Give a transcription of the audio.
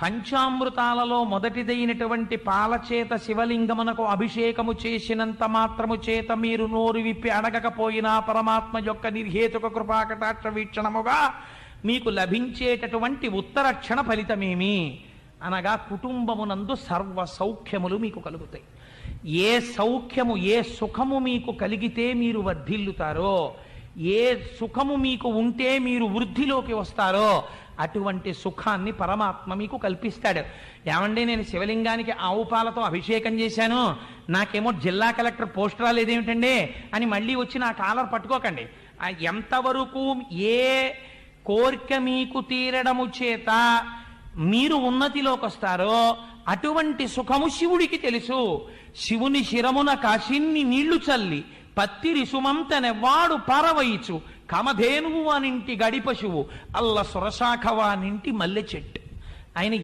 పంచామృతాలలో మొదటిదైనటువంటి పాలచేత శివలింగమునకు అభిషేకము చేసినంత మాత్రము చేత మీరు నోరు విప్పి అడగకపోయినా పరమాత్మ యొక్క నిర్హేతుక కృపాకటాక్ష వీక్షణముగా మీకు లభించేటటువంటి ఉత్తరక్షణ ఫలితమేమి అనగా కుటుంబమునందు సర్వ సౌఖ్యములు మీకు కలుగుతాయి. ఏ సౌఖ్యము ఏ సుఖము మీకు కలిగితే మీరు వర్ధిల్లుతారో, ఏ సుఖము మీకు ఉంటే మీరు వృద్ధిలోకి వస్తారో అటువంటి సుఖాన్ని పరమాత్మ మీకు కల్పిస్తాడు. ఏమండి, నేను శివలింగానికి ఆవు పాలతో అభిషేకం చేశాను, నాకేమో జిల్లా కలెక్టర్ పోస్ట్ రాలేదేమిటండి అని మళ్ళీ వచ్చి నా కాలర్ పట్టుకోకండి. ఎంతవరకు ఏ కోరిక మీకు తీరడము చేత మీరు ఉన్నతిలోకి వస్తారో అటువంటి సుఖము శివుడికి తెలుసు. శివుని శిరమున కాశిన్ని నీళ్లు చల్లి పత్తిరి సుమంతనెవ్వాడు పారవయిచు కామధేనువు అనింటి గడి పశువు అల్ల సురశాఖవానింటి మల్లె చెట్టు. ఆయన